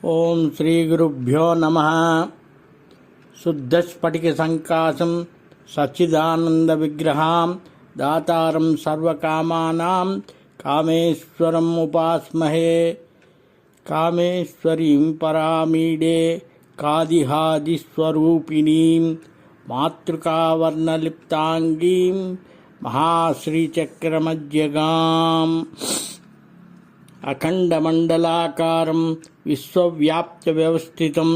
ఓం శ్రీ గురుభ్యో నమః. శుద్ధస్ఫటికసంకాశం సచ్చిదానందవిగ్రహాం దాతారం సర్వకామానాం కామేశ్వరం ఉపాస్మహే. కామేశ్వరీం పరామీడే కాదిహాదిస్వరూపిణీం మాతృకావర్ణలిప్తాంగీం మహాశ్రీచక్రమధ్యగాం. అఖండమండలాకారం విశ్వవ్యాప్తవ్యవస్థితం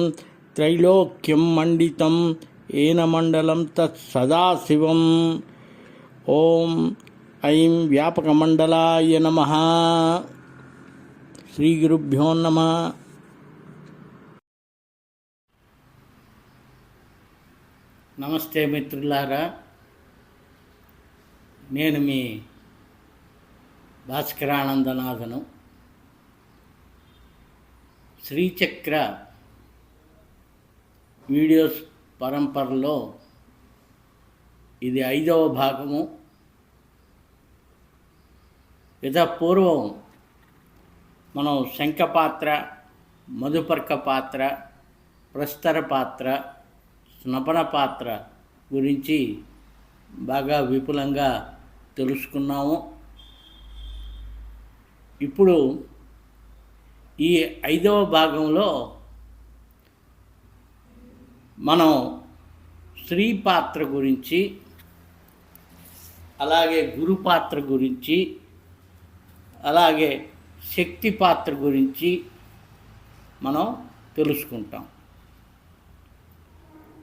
త్రైలోక్యం మండితం ఏన మండలం తత్సదాశివం. ఓం ఐం వ్యాపకమండలాయ నమః. శ్రీ గురుభ్యో నమః. నమస్తే మిత్రులారా, నేను మీ భాస్కరానందనాథను. శ్రీచక్ర వీడియోస్ పరంపరలో ఇది 5వ భాగము. పూర్వం మనం శంఖపాత్ర, మధుపర్క పాత్ర, ప్రస్తర పాత్ర, స్నపన పాత్ర గురించి బాగా విపులంగా తెలుసుకున్నాము. ఇప్పుడు ఈ 5వ భాగంలో మనం స్త్రీ పాత్ర గురించి, అలాగే గురు పాత్ర గురించి, అలాగే శక్తి పాత్ర గురించి మనం తెలుసుకుంటాం.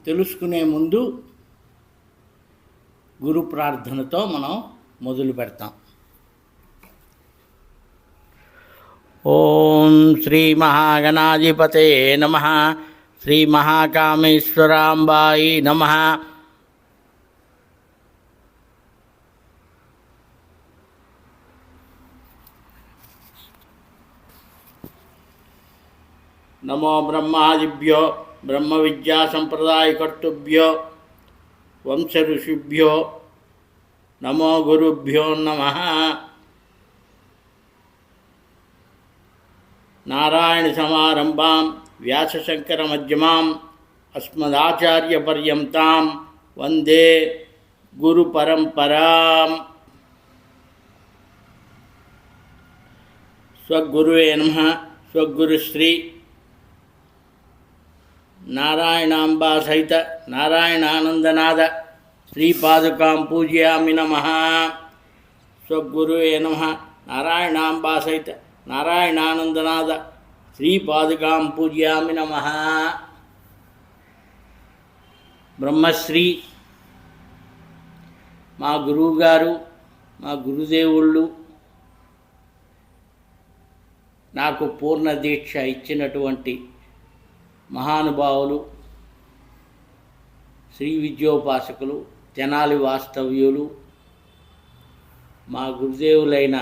తెలుసుకునే ముందు గురు ప్రార్థనతో మనం మొదలు పెడతాం. ఓం శ్రీ మహాగణాధిపతయే నమః. శ్రీ మహాకామేశ్వరాంబాయి నమః. నమో బ్రహ్మాదిభ్యో బ్రహ్మ విద్యా సంప్రదాయకర్తృభ్యో వంశ ఋషిభ్యో నమో గురుభ్యో నమః. నారాయణ సమారంభాం వ్యాసశంకర మధ్యమాం అస్మదాచార్య పర్యంతాం వందే గురు పరంపరాం. స్వగురువే నమః. స్వగురుశ్రీ నారాయణాంబా సహిత నారాయణానందనాథ శ్రీపాదుకాం పూజయామి నమః. స్వగురువే నమః. నారాయణాంబా సహిత నారాయణానందనాథ శ్రీపాదుకాం పూజయామి నమః. బ్రహ్మశ్రీ మా గురువుగారు, మా గురుదేవుళ్ళు నాకు పూర్ణ దీక్ష ఇచ్చినటువంటి మహానుభావులు, శ్రీ విద్యోపాసకులు, తెనాలి వాస్తవ్యులు, మా గురుదేవులైన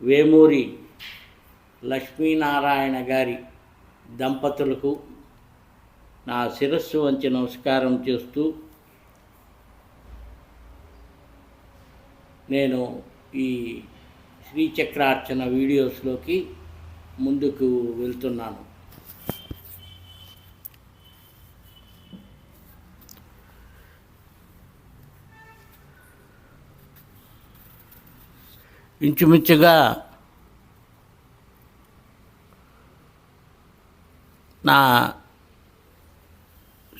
వేమూరి లక్ష్మీనారాయణ గారి దంపతులకు నా శిరస్సు వంచి నమస్కారం చేస్తూ నేను ఈ శ్రీచక్రార్చన వీడియోస్లోకి ముందుకు వెళ్తున్నాను. ఇంచుమించుగా నా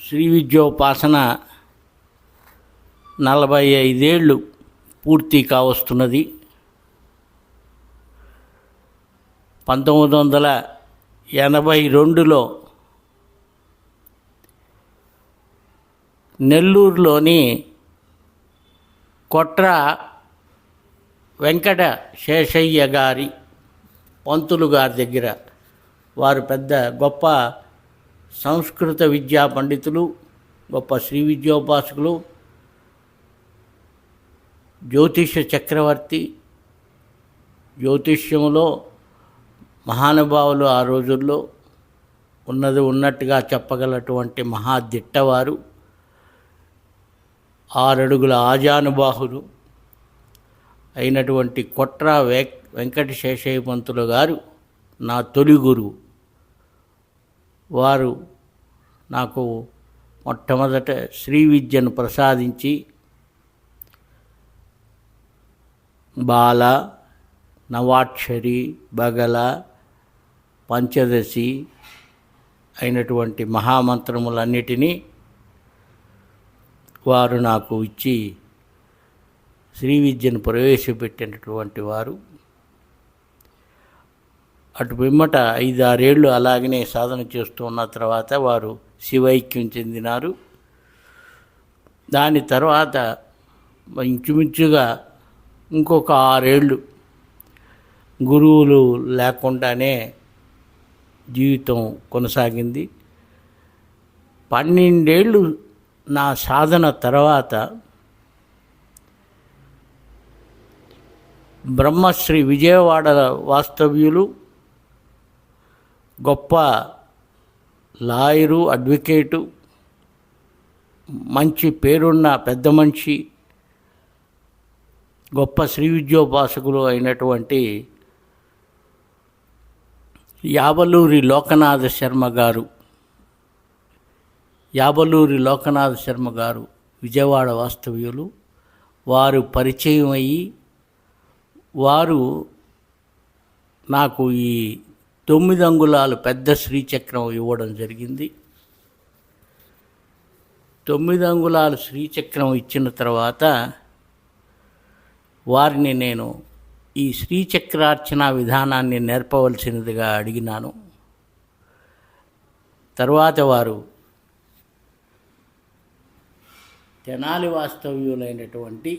శ్రీ విద్యోపాసన 45 ఏళ్ళు పూర్తి కావస్తున్నది. 1982లో నెల్లూరులోని కొట్ర వెంకట శేషయ్య గారి పంతులు గారి దగ్గర, వారు పెద్ద గొప్ప సంస్కృత విద్యా పండితులు, గొప్ప శ్రీ విద్యోపాసకులు, జ్యోతిష చక్రవర్తి, జ్యోతిష్యములో మహానుభావులు. ఆ రోజుల్లో ఉన్నది ఉన్నట్టుగా చెప్పగలటువంటి మహాదిట్టవారు, 6 అడుగుల ఆజానుబాహులు అయినటువంటి కొట్ర వెంకట శేషయ్య పంతులు గారు నా తొలి గురువు. వారు నాకు మొట్టమొదట శ్రీ విద్యను ప్రసాదించి బాల, నవాక్షరి, బగల, పంచదశి అయినటువంటి మహామంత్రములన్నిటినీ వారు నాకు ఇచ్చి శ్రీ విద్యను ప్రవేశపెట్టినటువంటి వారు. అటు పిమ్మట 5-6 ఏళ్ళు అలాగనే సాధన చేస్తూ ఉన్న తర్వాత వారు శివైక్యం చెందినారు. దాని తర్వాత ఇంచుమించుగా ఇంకొక 6 ఏళ్ళు గురువులు లేకుండానే జీవితం కొనసాగింది. 12 ఏళ్ళు నా సాధన తర్వాత బ్రహ్మశ్రీ విజయవాడ వాస్తవ్యులు, గొప్ప లాయరు, అడ్వకేటు, మంచి పేరున్న పెద్ద మనిషి, గొప్ప శ్రీ విద్యోపాసకులు అయినటువంటి యాబలూరి లోకనాథ శర్మ గారు విజయవాడ వాస్తవ్యులు. వారు పరిచయం అయ్యి వారు నాకు ఈ 9 అంగుళాలు పెద్ద శ్రీచక్రం ఇవ్వడం జరిగింది. 9 అంగుళాలు శ్రీచక్రం ఇచ్చిన తర్వాత వారిని నేను ఈ శ్రీచక్రార్చన విధానాన్ని నేర్పవలసినదిగా అడిగినాను. తర్వాత వారు తెనాలి వాస్తవ్యులైనటువంటి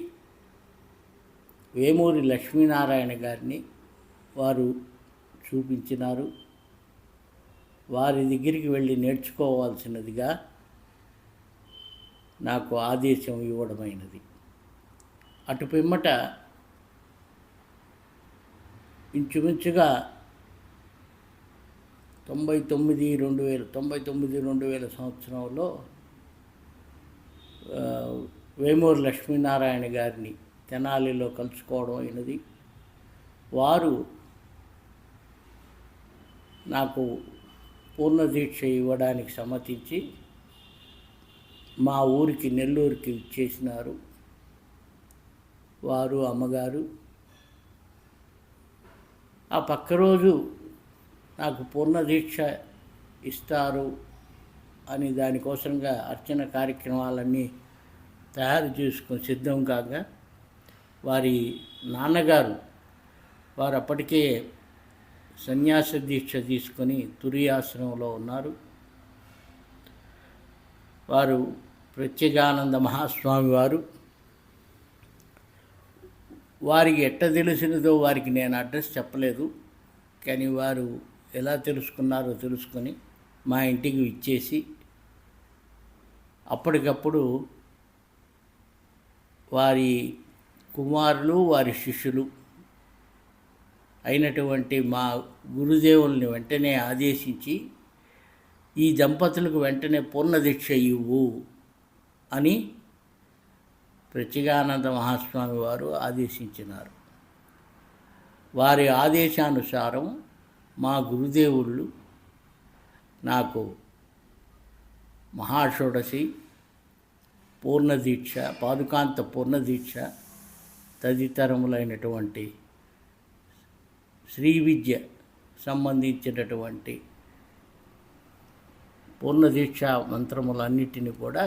వేమూరి లక్ష్మీనారాయణ గారిని వారు చూపించినారు. వారి దగ్గరికి వెళ్ళి నేర్చుకోవాల్సినదిగా నాకు ఆదేశం ఇవ్వడమైనది. అటు పిమ్మట ఇంచుమించుగా 99-2000 సంవత్సరంలో వేమూరి లక్ష్మీనారాయణ గారిని తెనాలిలో కలుసుకోవడం అయినది. వారు నాకు పూర్ణ దీక్ష ఇవ్వడానికి సమ్మతించి మా ఊరికి నెల్లూరుకి ఇచ్చేసినారు. వారు, అమ్మగారు. ఆ పక్క రోజు నాకు పూర్ణ దీక్ష ఇస్తారు అని దానికోసంగా అర్చన కార్యక్రమాలన్నీ తయారు చేసుకొని సిద్ధం కాగా వారి నాన్నగారు, వారు అప్పటికే సన్యాస దీక్ష తీసుకొని తురియాశ్రమంలో ఉన్నారు. వారు ప్రత్యేగానంద మహాస్వామి వారు. వారికి ఎట్ట తెలిసినదో వారికి నేను అడ్రస్ చెప్పలేదు, కానీ వారు ఎలా తెలుసుకున్నారో తెలుసుకొని మా ఇంటికి ఇచ్చేసి అప్పటికప్పుడు వారి కుమారులు, వారి శిష్యులు అయినటువంటి మా గురుదేవుల్ని వెంటనే ఆదేశించి ఈ దంపతులకు వెంటనే పూర్ణ దీక్ష ఇవ్వు అని ప్రత్యేగానంద మహాస్వామి వారు ఆదేశించినారు. వారి ఆదేశానుసారం మా గురుదేవుళ్ళు నాకు మహాషోడశి, పూర్ణదీక్ష, పాదుకాంత పూర్ణదీక్ష తదితరములైనటువంటి శ్రీ విద్య సంబంధించినటువంటి పూర్ణదీక్ష మంత్రములన్నిటిని కూడా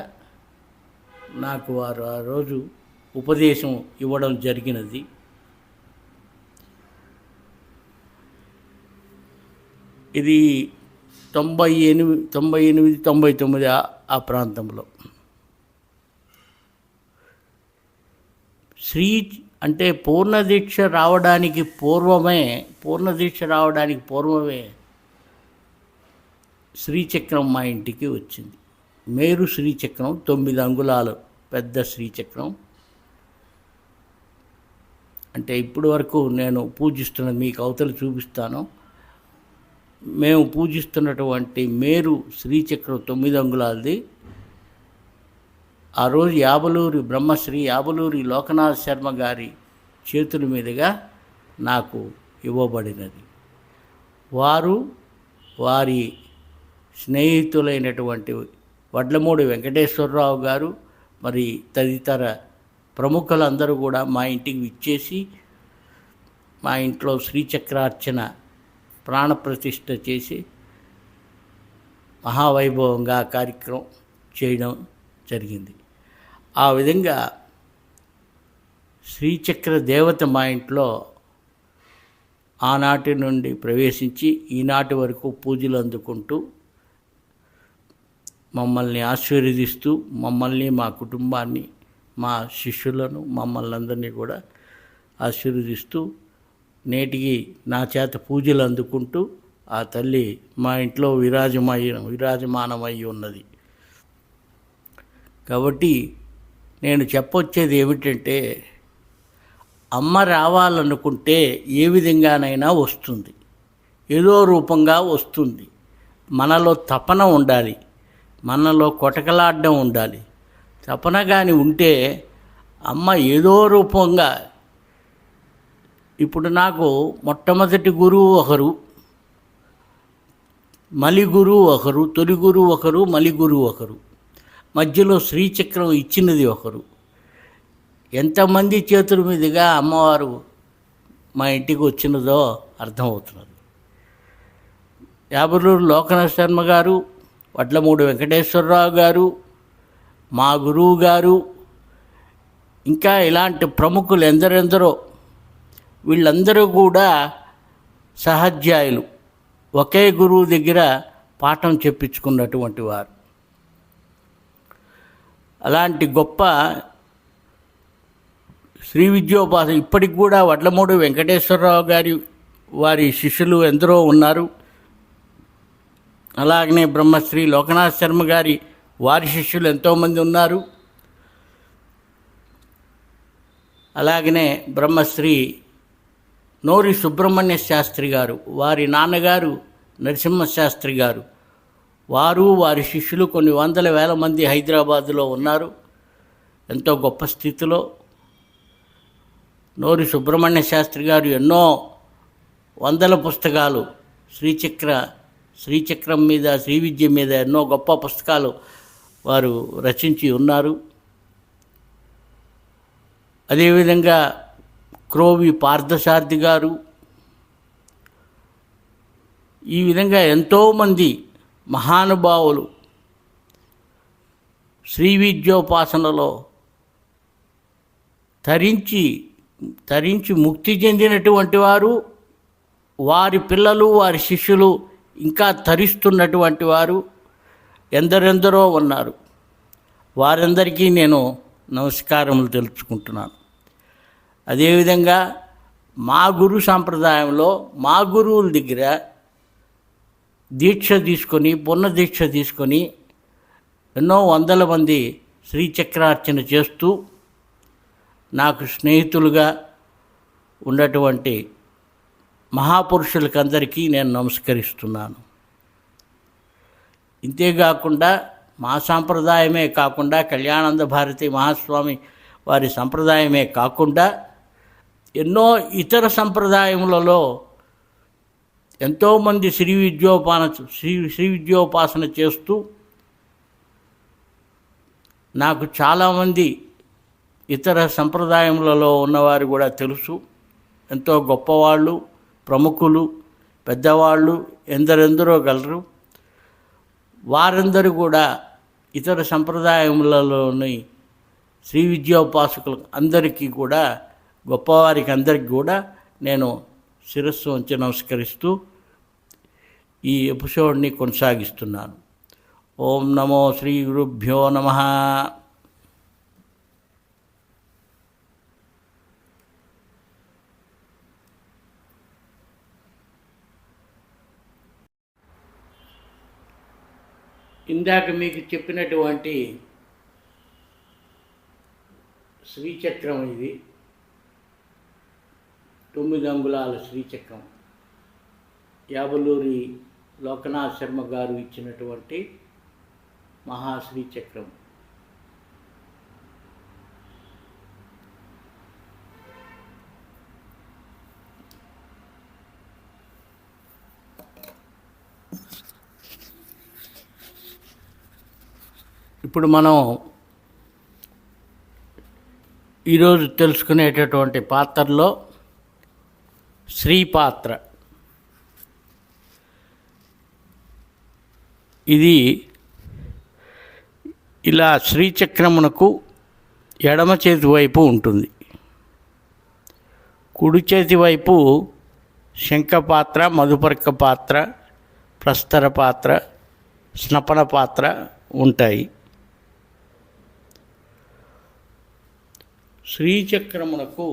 నాకు వారు ఆ రోజు ఉపదేశం ఇవ్వడం జరిగినది. ఇది 98-99 ఆ ప్రాంతంలో. శ్రీ అంటే పూర్ణదీక్ష రావడానికి పూర్వమే శ్రీచక్రం మా ఇంటికి వచ్చింది. మేరు శ్రీచక్రం, 9 అంగుళాలు పెద్ద శ్రీచక్రం. అంటే ఇప్పటి వరకు నేను పూజిస్తున్న, మీకు అవతల చూపిస్తాను, మేము పూజిస్తున్నటువంటి మేరు శ్రీచక్రం 9 అంగుళాలది ఆ రోజు బ్రహ్మశ్రీ యాబలూరి లోకనాథ శర్మ గారి చేతుల మీదుగా నాకు ఇవ్వబడినది. వారు వారి స్నేహితులైనటువంటి వడ్లమూడి వెంకటేశ్వరరావు గారు మరి తదితర ప్రముఖులందరూ కూడా మా ఇంటికి విచ్చేసి మా ఇంట్లో శ్రీచక్రార్చన ప్రాణప్రతిష్ఠ చేసి మహావైభవంగా కార్యక్రమం చేయడం జరిగింది. ఆ విధంగా శ్రీచక్ర దేవత మా ఇంట్లో ఆనాటి నుండి ప్రవేశించి ఈనాటి వరకు పూజలు అందుకుంటూ మమ్మల్ని ఆశీర్వదిస్తూ మమ్మల్ని, మా కుటుంబాన్ని, మా శిష్యులను, మమ్మల్ని అందరినీ కూడా ఆశీర్వదిస్తూ నేటికి నా చేత పూజలు అందుకుంటూ ఆ తల్లి మా ఇంట్లో విరాజమానమై ఉన్నది. కాబట్టి నేను చెప్పొచ్చేది ఏమిటంటే, అమ్మ రావాలనుకుంటే ఏ విధంగానైనా వస్తుంది, ఏదో రూపంగా వస్తుంది. మనలో తపన ఉండాలి, మనలో కొటకలాడడం ఉండాలి. తపన కానీ ఉంటే అమ్మ ఏదో రూపంగా, ఇప్పుడు నాకు మొట్టమొదటి గురువు ఒకరు, మలి గురువు ఒకరు, తొలి గురువు ఒకరు, మలి గురువు ఒకరు, మధ్యలో శ్రీచక్రం ఇచ్చినది ఒకరు. ఎంతమంది చేతుల మీదుగా అమ్మవారు మా ఇంటికి వచ్చినదో అర్థమవుతున్నది. యాబలూరు లోకనాథ శర్మ గారు, వడ్లమూడి వెంకటేశ్వరరావు గారు, మా గురువు గారు, ఇంకా ఇలాంటి ప్రముఖులు ఎందరెందరో, వీళ్ళందరూ కూడా సహాధ్యాయులు, ఒకే గురువు దగ్గర పాఠం చెప్పించుకున్నటువంటి వారు. అలాంటి గొప్ప శ్రీ విద్యోపాసన ఇప్పటికి కూడా వడ్లమూడి వెంకటేశ్వరరావు గారి వారి శిష్యులు ఎందరో ఉన్నారు. అలాగనే బ్రహ్మశ్రీ లోకనాథ శర్మ గారి వారి శిష్యులు ఎంతోమంది ఉన్నారు. అలాగనే బ్రహ్మశ్రీ నోరి సుబ్రహ్మణ్య శాస్త్రి గారు, వారి నాన్నగారు నరసింహశాస్త్రి గారు, వారు వారి శిష్యులు కొన్ని వందల వేల మంది హైదరాబాదులో ఉన్నారు, ఎంతో గొప్ప స్థితిలో. నోరి సుబ్రహ్మణ్య శాస్త్రి గారు ఎన్నో వందల పుస్తకాలు శ్రీచక్రం మీద, శ్రీ విద్య మీద ఎన్నో గొప్ప పుస్తకాలు వారు రచించి ఉన్నారు. అదేవిధంగా క్రోవి పార్థసారథి గారు, ఈ విధంగా ఎంతోమంది మహానుభావులు శ్రీ విద్యోపాసనలో తరించి ముక్తి చెందినటువంటి వారు, వారి పిల్లలు, వారి శిష్యులు ఇంకా తరిస్తున్నటువంటి వారు ఎందరెందరో ఉన్నారు. వారందరికీ నేను నమస్కారములు తెలుపుకుంటున్నాను. అదేవిధంగా మా గురు సాంప్రదాయంలో మా గురువుల దగ్గర పున్న దీక్ష తీసుకొని ఎన్నో వందల మంది శ్రీచక్రార్చన చేస్తూ నాకు స్నేహితులుగా ఉన్నటువంటి మహాపురుషులకందరికీ నేను నమస్కరిస్తున్నాను. ఇంతేకాకుండా మా సాంప్రదాయమే కాకుండా, కళ్యాణానంద భారతి మహాస్వామి వారి సంప్రదాయమే కాకుండా ఎన్నో ఇతర సంప్రదాయములలో ఎంతోమంది శ్రీ విద్యోపాసన చేస్తూ నాకు చాలామంది ఇతర సంప్రదాయములలో ఉన్నవారు కూడా తెలుసు. ఎంతో గొప్పవాళ్ళు, ప్రముఖులు, పెద్దవాళ్ళు ఎందరెందరో గలరు. వారందరూ కూడా ఇతర సంప్రదాయములలోని శ్రీ విద్యోపాసకులు అందరికీ కూడా, గొప్పవారికి అందరికీ కూడా నేను శిరస్సు వంచి నమస్కరిస్తూ ఈ ఎపిసోడ్ని కొనసాగిస్తున్నాను. ఓం నమో శ్రీ గురుభ్యో నమః. ఇందాక మీకు చెప్పినటువంటి శ్రీచక్రం ఇది 9 అంగుళాల శ్రీచక్రం యాబలూరి లోకనాథ శర్మ గారు ఇచ్చినటువంటి మహాశ్రీచక్రం. ఇప్పుడు మనం ఈరోజు తెలుసుకునేటటువంటి పాత్రలో శ్రీ పాత్ర. ఇది ఇలా శ్రీచక్రమునకు ఎడమ చేతి వైపు ఉంటుంది. కుడి చేతి వైపు శంఖపాత్ర, మధుపర్క పాత్ర, ప్రస్తర పాత్ర, స్నపన పాత్ర ఉంటాయి. శ్రీచక్రమునకు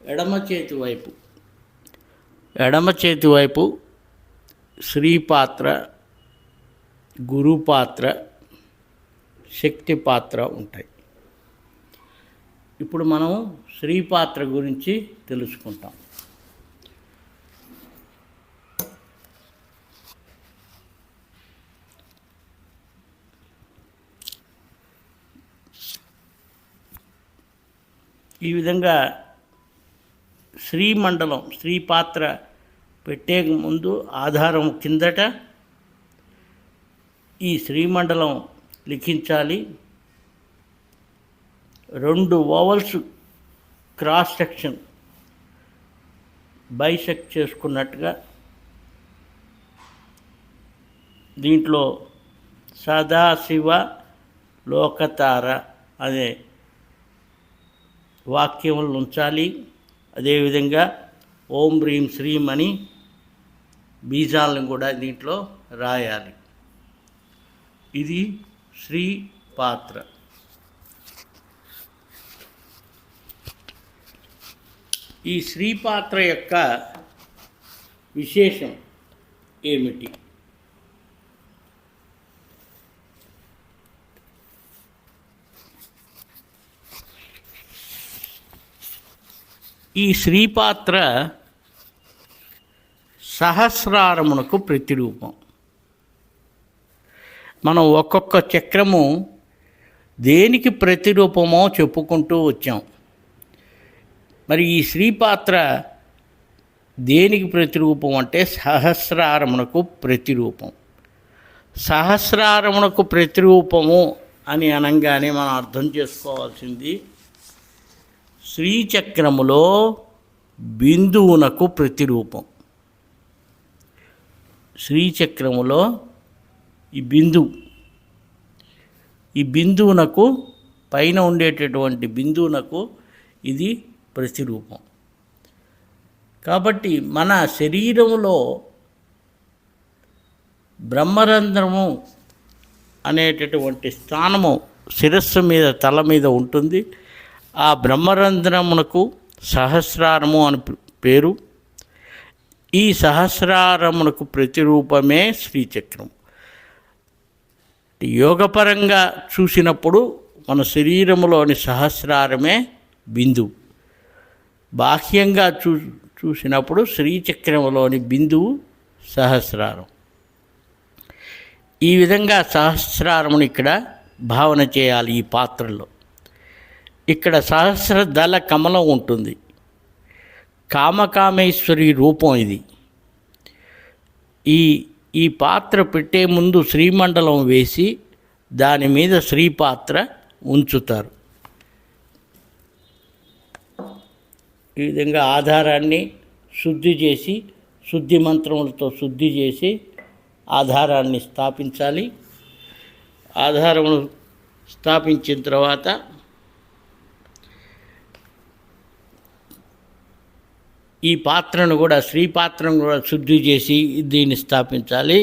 ఎడమ చేతి వైపు శ్రీపాత్ర, గురుపాత్ర, శక్తి పాత్ర ఉంటాయి. ఇప్పుడు మనం శ్రీపాత్ర గురించి తెలుసుకుంటాం. ఈ విధంగా శ్రీమండలం, శ్రీపాత్ర పెట్టే ముందు ఆధారం కిందట ఈ శ్రీమండలం లిఖించాలి. 2 ఓవల్స్ క్రాస్ సెక్షన్ బైసెక్ట్ చేసుకున్నట్టుగా దీంట్లో సదాశివ లోకతార అనే వాక్యములు ఉంచాలి. అదేవిధంగా ఓం హ్రీం శ్రీం అని బీజాలను కూడా దీంట్లో రాయాలి. ఇది శ్రీ పాత్ర. ఈ శ్రీ పాత్ర యొక్క విశేషం ఏమిటి? ఈ శ్రీపాత్ర సహస్రారమునకు ప్రతిరూపం. మనం ఒక్కొక్క చక్రము దేనికి ప్రతిరూపమో చెప్పుకుంటూ వచ్చాం. మరి ఈ శ్రీపాత్ర దేనికి ప్రతిరూపం అంటే సహస్రారమునకు ప్రతిరూపం. సహస్రారమునకు ప్రతిరూపము అని అనగానే మనం అర్థం చేసుకోవాల్సింది శ్రీచక్రములో బిందువునకు ప్రతిరూపం. శ్రీచక్రములో ఈ బిందువునకు పైన ఉండేటటువంటి బిందువునకు ఇది ప్రతిరూపం. కాబట్టి మన శరీరంలో బ్రహ్మరంధ్రము అనేటటువంటి స్థానము శిరస్సు మీద, తల మీద ఉంటుంది. ఆ బ్రహ్మరంధ్రమునకు సహస్రారము అని పేరు. ఈ సహస్రారమునకు ప్రతిరూపమే శ్రీచక్రం. యోగపరంగా చూసినప్పుడు మన శరీరములోని సహస్రారమే బిందువు. బాహ్యంగా చూసినప్పుడు శ్రీచక్రములోని బిందువు సహస్రారం. ఈ విధంగా సహస్రారమును ఇక్కడ భావన చేయాలి. ఈ పాత్రలో ఇక్కడ సహస్రదళ కమలం ఉంటుంది. కామకామేశ్వరి రూపం ఇది. ఈ పాత్ర పెట్టే ముందు శ్రీమండలం వేసి దాని మీద శ్రీపాత్ర ఉంచుతారు. ఈ విధంగా ఆధారాన్ని శుద్ధి మంత్రములతో శుద్ధి చేసి ఆధారాన్ని స్థాపించాలి. ఆధారమును స్థాపించిన తర్వాత ఈ పాత్రను కూడా, శ్రీపాత్రను కూడా శుద్ధి చేసి దీన్ని స్థాపించాలి.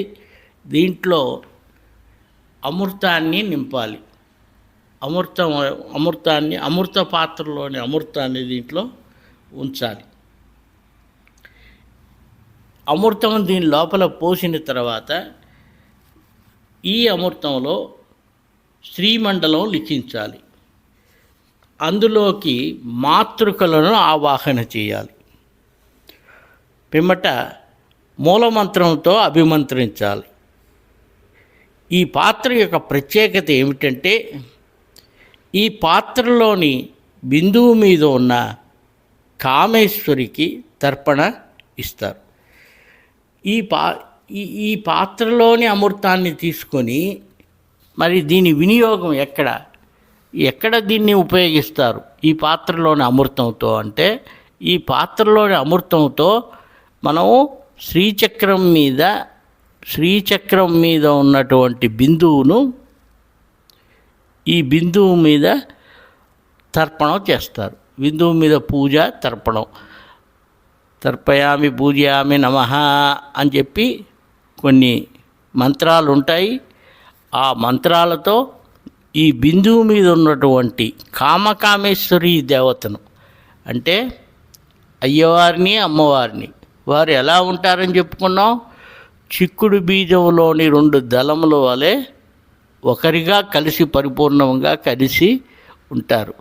దీంట్లో అమృతాన్ని నింపాలి. అమృత పాత్రలోని అమృతాన్ని దీంట్లో ఉంచాలి. అమృతం దీని లోపల పోసిన తర్వాత ఈ అమృతంలో శ్రీమండలం లిఖించాలి. అందులోకి మాతృకలను ఆవాహన చేయాలి. పిమ్మట మూలమంత్రంతో అభిమంత్రించాలి. ఈ పాత్ర యొక్క ప్రత్యేకత ఏమిటంటే ఈ పాత్రలోని బిందువు మీద ఉన్న కామేశ్వరికి తర్పణ ఇస్తారు. ఈ పాత్రలోని అమృతాన్ని తీసుకొని మరి దీని వినియోగం ఎక్కడ దీన్ని ఉపయోగిస్తారు ఈ పాత్రలోని అమృతంతో అంటే, ఈ పాత్రలోని అమృతంతో మనం శ్రీచక్రం మీద ఉన్నటువంటి బిందువును ఈ బిందువు మీద తర్పణం చేస్తారు. బిందువు మీద పూజ, తర్పణం. తర్పయామి పూజయామి నమః అని చెప్పి కొన్ని మంత్రాలు ఉంటాయి. ఆ మంత్రాలతో ఈ బిందువు మీద ఉన్నటువంటి కామకామేశ్వరి దేవతను, అంటే అయ్యవారిని అమ్మవారిని, వారు ఎలా ఉంటారని చెప్పుకున్నాం, చిక్కుడు బీజంలోని 2 దళముల వలె ఒకరిగా కలిసి పరిపూర్ణంగా కలిసి ఉంటారు.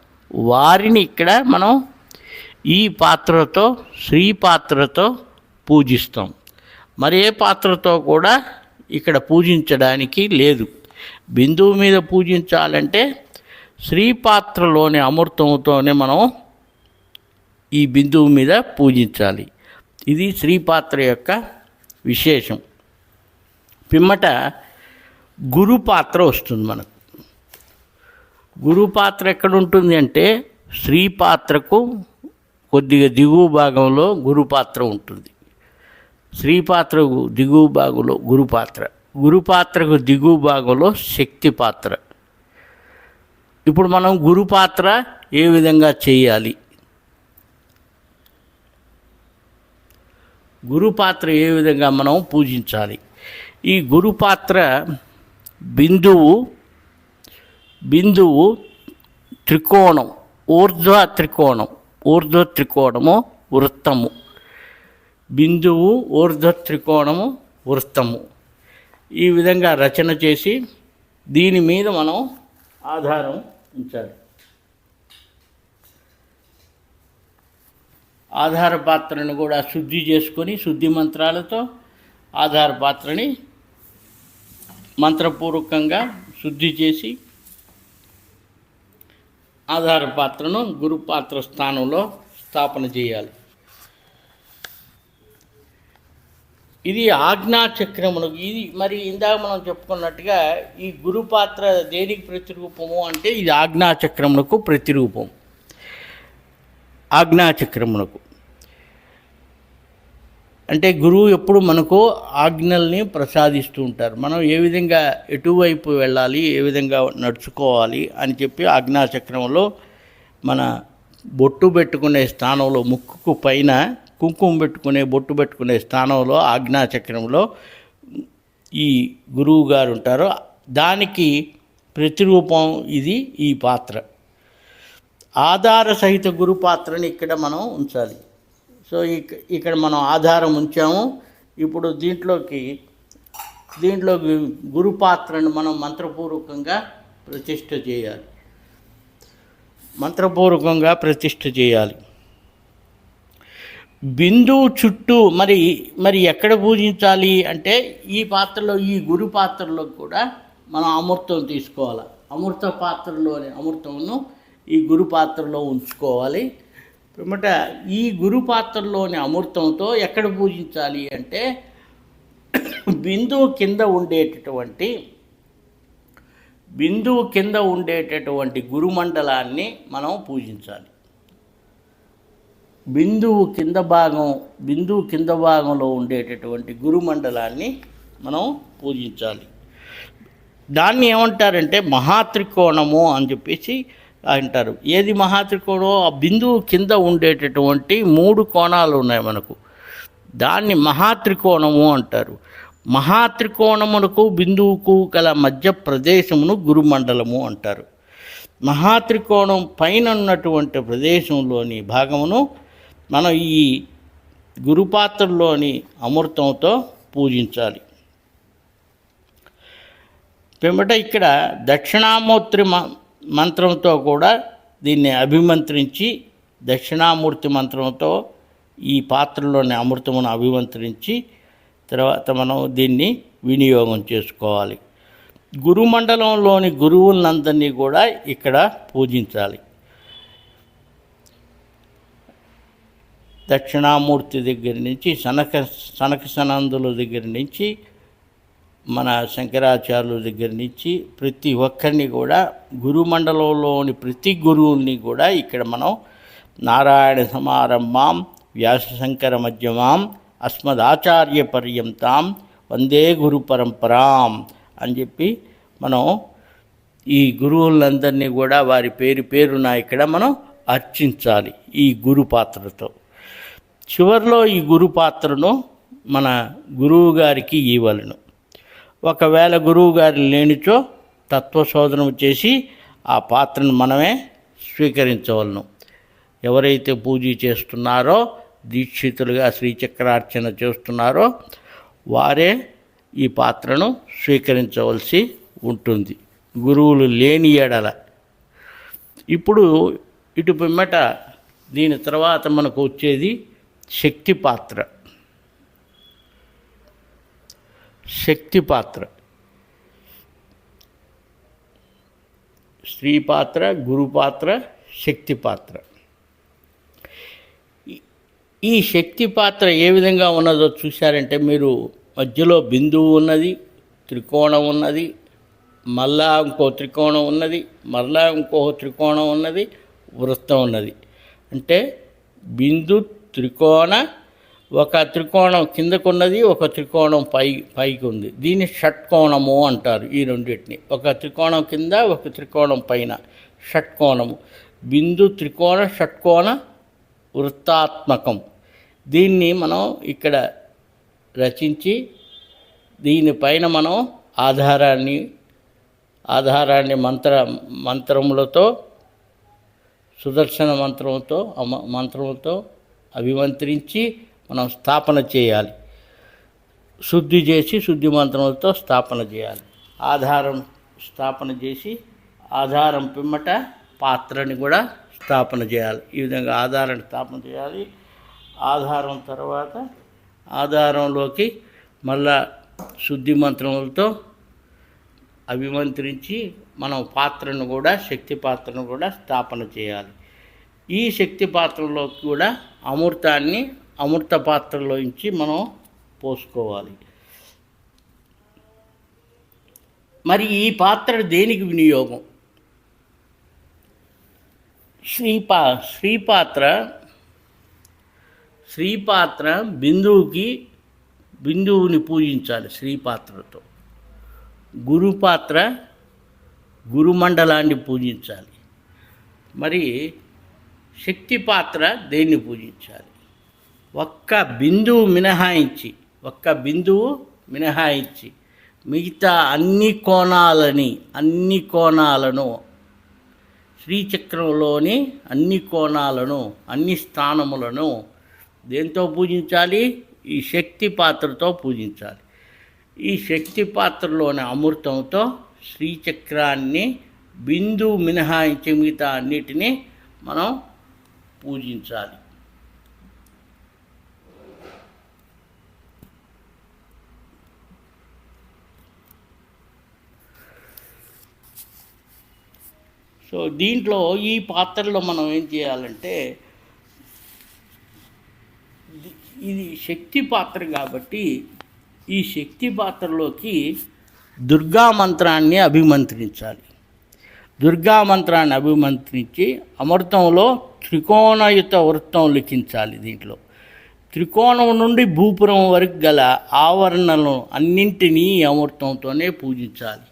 వారిని ఇక్కడ మనం ఈ పాత్రతో, శ్రీ పాత్రతో పూజిస్తాం. మరే పాత్రతో కూడా ఇక్కడ పూజించడానికి లేదు. బిందువు మీద పూజించాలంటే శ్రీ పాత్రలోని అమృతంతోనే మనం ఈ బిందువు మీద పూజించాలి. ఇది శ్రీ పాత్ర యొక్క విశేషం. పిమ్మట గురు పాత్ర వస్తుంది మనకు. గురు పాత్ర ఎక్కడ ఉంటుంది అంటే, శ్రీ పాత్రకు కొద్దిగా దిగువ భాగంలో గురు పాత్ర ఉంటుంది. శ్రీ పాత్రకు దిగువ భాగంలో గురు పాత్రకు దిగువ భాగంలో శక్తి పాత్ర. ఇప్పుడు మనం గురు పాత్ర ఏ విధంగా చేయాలి, గురు పాత్ర ఏ విధంగా మనం పూజించాలి. ఈ గురు పాత్ర బిందువు త్రికోణం, ఊర్ధ్వ త్రికోణము, వృత్తము. బిందువు, ఊర్ధ్వ త్రికోణము, వృత్తము. ఈ విధంగా రచన చేసి దీని మీద మనం ఆధారం ఉంచాలి. ఆధార పాత్రను కూడా శుద్ధి చేసుకొని, శుద్ధి మంత్రాలతో ఆధార పాత్రని మంత్రపూర్వకంగా శుద్ధి చేసి ఆధార పాత్రను గురు పాత్ర స్థానంలో స్థాపన చేయాలి. ఇది ఆజ్ఞాచక్రమునకు. ఇది మరి ఇందాక మనం చెప్పుకున్నట్టుగా ఈ గురు పాత్ర దేనికి ప్రతిరూపము అంటే, ఇది ఆజ్ఞాచక్రమునకు ప్రతిరూపం. ఆజ్ఞాచక్రమునకు అంటే గురువు ఎప్పుడు మనకు ఆజ్ఞల్ని ప్రసాదిస్తూ ఉంటారు. మనం ఏ విధంగా ఎటువైపు వెళ్ళాలి, ఏ విధంగా నడుచుకోవాలి అని చెప్పి ఆజ్ఞాచక్రంలో మన బొట్టు పెట్టుకునే స్థానంలో, ముక్కుకు పైన కుంకుమ పెట్టుకునే బొట్టు పెట్టుకునే స్థానంలో ఆజ్ఞాచక్రంలో ఈ గురువు గారు ఉంటారు. దానికి ప్రతిరూపం ఇది ఈ పాత్ర. ఆధార సహిత గురు పాత్రని ఇక్కడ మనం ఉంచాలి. సో ఇక్కడ మనం ఆధారం ఉంచాము. ఇప్పుడు దీంట్లోకి గురు పాత్రను మనం మంత్రపూర్వకంగా ప్రతిష్ఠ చేయాలి. బిందువు చుట్టూ మరి ఎక్కడ పూజించాలి అంటే, ఈ పాత్రలో, ఈ గురు పాత్రలో కూడా మనం అమృతం తీసుకోవాలి. అమృత పాత్రలోని అమృతమును ఈ గురు పాత్రలో ఉంచుకోవాలి. పిమ్మట ఈ గురు పాత్రలోని అమృతంతో ఎక్కడ పూజించాలి అంటే, బిందువు కింద ఉండేటటువంటి గురుమండలాన్ని మనం పూజించాలి. బిందువు కింద భాగంలో ఉండేటటువంటి గురుమండలాన్ని మనం పూజించాలి. దాన్ని ఏమంటారంటే మహాత్రికోణము అని చెప్పేసి అంటారు. ఏది మహాత్రికోణం? ఆ బిందువు కింద ఉండేటటువంటి 3 కోణాలు ఉన్నాయి మనకు, దాన్ని మహాత్రికోణము అంటారు. మహాత్రికోణమునకు బిందువుకు గల మధ్య ప్రదేశమును గురుమండలము అంటారు. మహాత్రికోణం పైన ఉన్నటువంటి ప్రదేశంలోని భాగమును మనం ఈ గురుపాత్రలోని అమృతంతో పూజించాలి. పిమ్మట ఇక్కడ దక్షిణామూర్తి మంత్రంతో కూడా దీన్ని అభిమంత్రించి, దక్షిణామూర్తి మంత్రంతో ఈ పాత్రలోని అమృతమును అభిమంత్రించి తర్వాత మనం దీన్ని వినియోగం చేసుకోవాలి. గురుమండలంలోని గురువులందరినీ కూడా ఇక్కడ పూజించాలి. దక్షిణామూర్తి దగ్గర నుంచి సనక సనందుల దగ్గర నుంచి మన శంకరాచార్యుల దగ్గర నుంచి ప్రతి ఒక్కరిని కూడా గురుమండలంలోని ప్రతి గురువుల్ని కూడా ఇక్కడ మనం నారాయణ సమారంభాం వ్యాసశంకర మధ్యమాం అస్మదాచార్య పర్యంతాం వందే గురు పరంపరాం అని చెప్పి మనం ఈ గురువులందరినీ కూడా వారి పేరు పేరున ఇక్కడ మనం అర్చించాలి ఈ గురు పాత్రతో. చివరిలో ఈ గురు పాత్రను మన గురువు గారికి ఇవ్వలను. ఒకవేళ గురువు గారి లేనిచో తత్వశోధనం చేసి ఆ పాత్రను మనమే స్వీకరించవలను. ఎవరైతే పూజ చేస్తున్నారో, దీక్షితులుగా శ్రీచక్రార్చన చేస్తున్నారో వారే ఈ పాత్రను స్వీకరించవలసి ఉంటుంది, గురువులు లేని ఎడల. ఇప్పుడు ఇటు పిమ్మట దీని తర్వాత మనకు వచ్చేది శక్తి పాత్ర. శక్తి పాత్ర, స్త్రీ పాత్ర, గురు పాత్ర, శక్తి పాత్ర. ఈ శక్తి పాత్ర ఏ విధంగా ఉన్నదో చూశారంటే మీరు మధ్యలో బిందువు ఉన్నది, త్రికోణం ఉన్నది, మళ్ళా ఇంకో త్రికోణం ఉన్నది, మళ్ళా ఇంకో త్రికోణం ఉన్నది, వృత్తం ఉన్నది. అంటే బిందు, త్రికోణ, ఒక త్రికోణం కిందకున్నది, ఒక త్రికోణం పైకి ఉంది. దీన్ని షట్కోణము అంటారు. ఈ రెండింటిని, ఒక త్రికోణం కింద, ఒక త్రికోణం పైన, షట్కోణము. బిందు, త్రికోణ, షట్కోణ వృత్తాత్మకం. దీన్ని మనం ఇక్కడ రచించి దీనిపైన మనం ఆధారాన్ని మంత్రములతో, సుదర్శన మంత్రములతో అభిమంత్రించి మనం స్థాపన చేయాలి. శుద్ధి చేసి శుద్ధి మంత్రములతో స్థాపన చేయాలి. ఆధారం స్థాపన చేసి ఆధారం పిమ్మట పాత్రని కూడా స్థాపన చేయాలి. ఈ విధంగా ఆధారాన్ని స్థాపన చేయాలి. ఆధారం తర్వాత ఆధారంలోకి మళ్ళా శుద్ధి మంత్రములతో అభిమంత్రించి మనం పాత్రను కూడా, శక్తి పాత్రను కూడా స్థాపన చేయాలి. ఈ శక్తి పాత్రలో కూడా అమృత పాత్రలోంచి మనం పోసుకోవాలి. మరి ఈ పాత్ర దేనికి వినియోగం? శ్రీపాత్ర బిందువుని పూజించాలి శ్రీపాత్రతో. గురుపాత్ర గురుమండలాన్ని పూజించాలి. మరి శక్తి పాత్ర దేన్ని పూజించాలి? ఒక్క బిందువు మినహాయించి మిగతా అన్ని కోణాలను శ్రీచక్రంలోని అన్ని కోణాలను, అన్ని స్థానములను దేంతో పూజించాలి? ఈ శక్తి పాత్రతో పూజించాలి. ఈ శక్తి పాత్రలోని అమృతంతో శ్రీచక్రాన్ని బిందువు మినహాయించి మిగతా అన్నిటినీ మనం పూజించాలి. సో దీంట్లో ఈ పాత్రలో మనం ఏం చేయాలంటే, ఇది శక్తి పాత్ర కాబట్టి ఈ శక్తి పాత్రలోకి దుర్గా మంత్రాన్ని అభిమంత్రించాలి. దుర్గా మంత్రాన్ని అభిమంత్రించి అమృతంలో త్రికోణయుత వృత్తం లిఖించాలి. దీంట్లో త్రికోణం నుండి భూపురం వరకు గల ఆవరణలను అన్నింటినీ అమృతంతోనే పూజించాలి.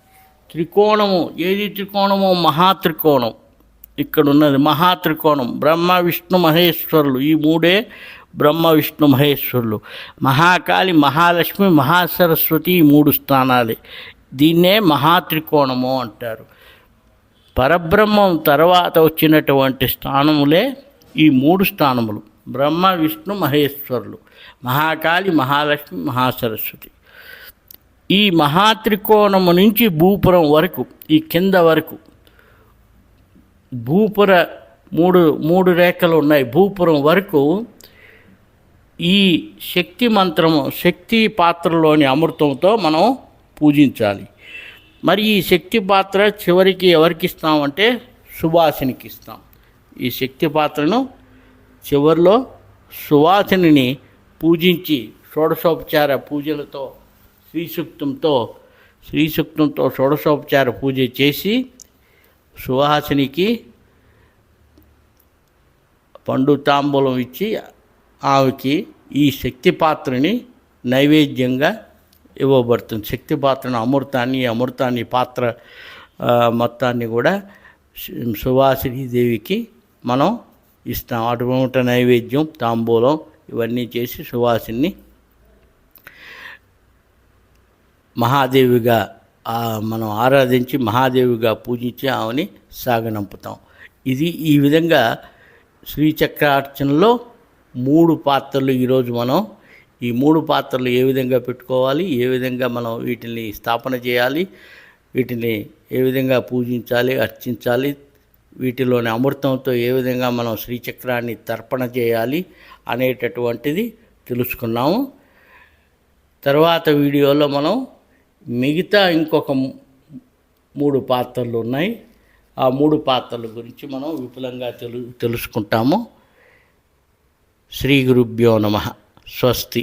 త్రికోణము ఏది? త్రికోణము మహాత్రికోణం. ఇక్కడ ఉన్నది మహాత్రికోణం. బ్రహ్మ విష్ణు మహేశ్వరులు, ఈ మూడే బ్రహ్మ విష్ణు మహేశ్వరులు. మహాకాళి, మహాలక్ష్మి, మహాసరస్వతి, ఈ మూడు స్థానాలే. దీన్నే మహాత్రికోణము అంటారు. పరబ్రహ్మం తర్వాత వచ్చినటువంటి స్థానములే ఈ మూడు స్థానములు. బ్రహ్మ విష్ణు మహేశ్వరులు, మహాకాళి, మహాలక్ష్మి, మహాసరస్వతి. ఈ మహాత్రికోణము నుంచి భూపురం వరకు, ఈ కింద వరకు భూపుర మూడు రేఖలు ఉన్నాయి. భూపురం వరకు ఈ శక్తి మంత్రము, శక్తి పాత్రలోని అమృతంతో మనం పూజించాలి. మరి ఈ శక్తి పాత్ర చివరికి ఎవరికి ఇస్తామంటే సువాసినికి ఇస్తాం. ఈ శక్తి పాత్రను చివరిలో సువాసిని పూజించి షోడశోపచార పూజలతో, శ్రీసూక్తంతో శ్రీసూక్తంతో షోడశోపచార పూజ చేసి సుహాసినికి పండు తాంబూలం ఇచ్చి ఆమెకి ఈ శక్తి పాత్రని నైవేద్యంగా ఇవ్వబడుతుంది. శక్తి పాత్రను అమృతాన్ని పాత్ర మొత్తాన్ని కూడా సువాసిని దేవికి మనం ఇస్తాం. అటువంటి నైవేద్యం, తాంబూలం ఇవన్నీ చేసి సువాసిని మహాదేవిగా మనం ఆరాధించి మహాదేవిగా పూజించి ఆమెని సాగనంపుతాం. ఈ విధంగా శ్రీచక్రార్చనలో 3 పాత్రలు ఈరోజు మనం ఈ 3 పాత్రలు ఏ విధంగా పెట్టుకోవాలి, ఏ విధంగా మనం వీటిని స్థాపన చేయాలి, వీటిని ఏ విధంగా పూజించాలి, అర్చించాలి, వీటిలోని అమృతంతో ఏ విధంగా మనం శ్రీచక్రాన్ని తర్పణ చేయాలి అనేటటువంటిది తెలుసుకున్నాము. తర్వాత వీడియోలో మనం మిగతా ఇంకొక 3 పాత్రలు ఉన్నాయి. ఆ 3 పాత్రల గురించి మనం విపులంగా తెలుసుకుంటాము. శ్రీ గురుభ్యో నమః. స్వస్తి.